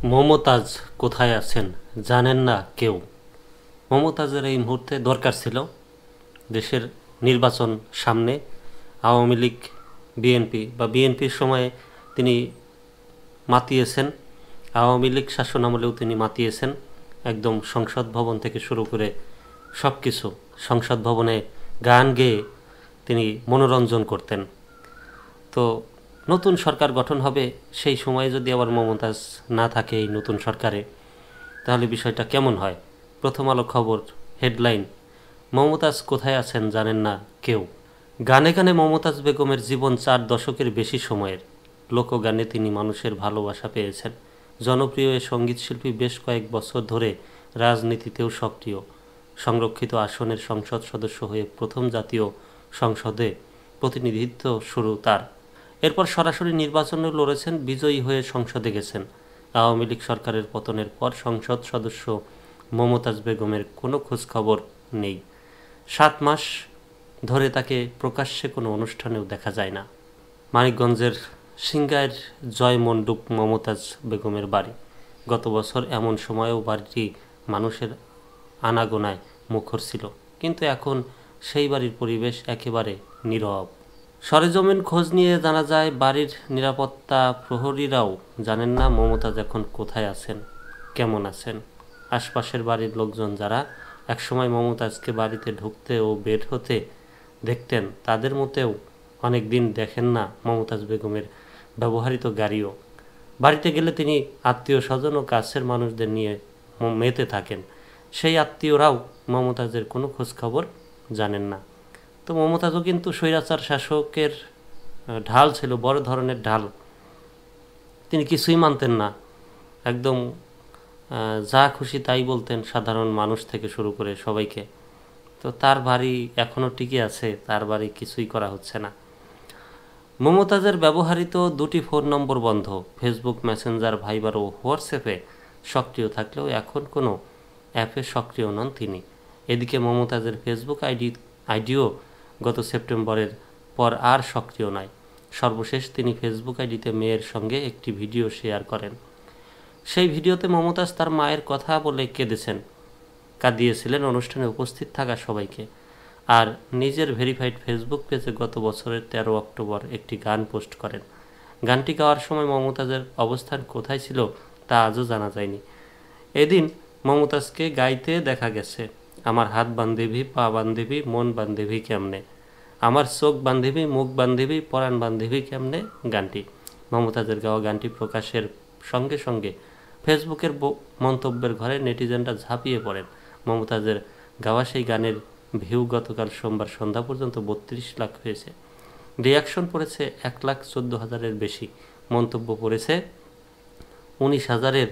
মমতাজ কোথায় আছেন জানেন না কেউ। মমতাজের এই মুহূর্তে দরকার ছিল। দেশের নির্বাচন সামনে। আওয়ামী লীগ, বিএনপি বা বিএনপির সময়ে তিনি মাতিয়েছেন, আওয়ামী লীগ শাসনামলেও তিনি মাতিয়েছেন। একদম সংসদ ভবন থেকে শুরু করে সব কিছু, সংসদ ভবনে গান গেয়ে তিনি মনোরঞ্জন করতেন। তো নতুন সরকার গঠন হবে, সেই সময়ে যদি আবার মমতাজ না থাকে এই নতুন সরকারে, তাহলে বিষয়টা কেমন হয়? প্রথম আলো খবর হেডলাইন, মমতাজ কোথায় আছেন জানেন না কেউ। গানে গানে মমতাজ বেগমের জীবন 4 দশকের বেশি সময়ের। লোকগানে তিনি মানুষের ভালোবাসা পেয়েছেন। জনপ্রিয় এ সঙ্গীতশিল্পী বেশ কয়েক বছর ধরে রাজনীতিতেও সক্রিয়। সংরক্ষিত আসনের সংসদ সদস্য হয়ে প্রথম জাতীয় সংসদে প্রতিনিধিত্ব শুরু তার। এরপর সরাসরি নির্বাচনে লড়েছেন, বিজয়ী হয়ে সংসদে গেছেন। আওয়ামী লীগ সরকারের পতনের পর সংসদ সদস্য মমতাজ বেগমের কোনো খোঁজখবর নেই। 7 মাস ধরে তাকে প্রকাশ্যে কোনো অনুষ্ঠানেও দেখা যায় না। মানিকগঞ্জের সিংগাইর জয়মণ্ডপ মমতাজ বেগমের বাড়ি। গত বছর এমন সময়েও বাড়িটি মানুষের আনাগোনায় মুখর ছিল, কিন্তু এখন সেই বাড়ির পরিবেশ একেবারে নীরব। সরেজমিন খোঁজ নিয়ে জানা যায়, বাড়ির নিরাপত্তা প্রহরীরাও জানেন না মমতাজ এখন কোথায় আছেন, কেমন আছেন। আশপাশের বাড়ির লোকজন যারা একসময় মমতাজকে বাড়িতে ঢুকতে ও বের হতে দেখতেন, তাদের মতেও অনেক দিন দেখেন না মমতাজ বেগমের ব্যবহৃত গাড়িও। বাড়িতে গেলে তিনি আত্মীয় স্বজন ও কাছের মানুষদের নিয়ে মেতে থাকেন। সেই আত্মীয়রাও মমতাজের কোনো খোঁজখবর জানেন না। তো মমতাজও কিন্তু স্বৈরাচার শাসকের ঢাল ছিল, বড় ধরনের ঢাল। তিনি কিছুই মানতেন না, একদম যা খুশি তাই বলতেন সাধারণ মানুষ থেকে শুরু করে সবাইকে। তো তার বাড়ি এখনও টিকে আছে, তার বাড়ি কিছুই করা হচ্ছে না। মমতাজের ব্যবহৃত 2টি ফোন নম্বর বন্ধ। ফেসবুক, মেসেঞ্জার, ভাইবার ও হোয়াটসঅ্যাপে সক্রিয় থাকলেও এখন কোনো অ্যাপে সক্রিয় নন তিনি। এদিকে মমতাজের ফেসবুক আইডিও গত সেপ্টেম্বরের পর আর সক্রিয় নয়। সর্বশেষ তিনি ফেসবুক আইডিতে মেয়ের সঙ্গে একটি ভিডিও শেয়ার করেন। সেই ভিডিওতে মমতাজ তার মায়ের কথা বলে কাঁদিয়েছিলেন অনুষ্ঠানে উপস্থিত থাকা সবাইকে। আর নিজের ভেরিফাইড ফেসবুক পেজে গত বছরের 13 অক্টোবর একটি গান পোস্ট করেন। গানটি গাওয়ার সময় মমতাজের অবস্থান কোথায় ছিল তা আজও জানা যায়নি। এদিন মমতাজকে গাইতে দেখা গেছে, আমার হাত বান্ধবী, পা বান্ধবী, মন বান্ধবী কেমনে, আমার চোখ বান্ধবী, মুখ বান্ধবী, পরাণ বান্ধবী কেমনে গানটি। মমতাজের গাওয়া গানটি প্রকাশের সঙ্গে সঙ্গে ফেসবুকের মন্তব্যের ঘরে নেটিজেনরা ঝাঁপিয়ে পড়েন। মমতাজের গাওয়া সেই গানের ভিউ গতকাল সোমবার সন্ধ্যা পর্যন্ত 32 লাখ হয়েছে। রিয়াকশন পড়েছে 1,14,000-এর বেশি, মন্তব্য পড়েছে 19,000-এর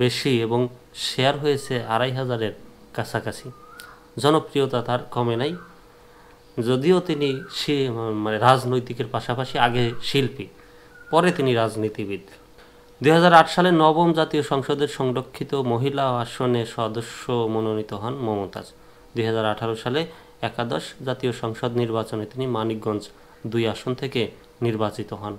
বেশি এবং শেয়ার হয়েছে 2,500-এর কাছাকাছি। জনপ্রিয়তা তার কমে নাই, যদিও তিনি রাজনৈতিকের পাশাপাশি আগে শিল্পী, পরে তিনি রাজনীতিবিদ। 2008 সালে 9ম জাতীয় সংসদের সংরক্ষিত মহিলা আসনে সদস্য মনোনীত হন মমতাজ। 2018 সালে একাদশ জাতীয় সংসদ নির্বাচনে তিনি মানিকগঞ্জ 2 আসন থেকে নির্বাচিত হন।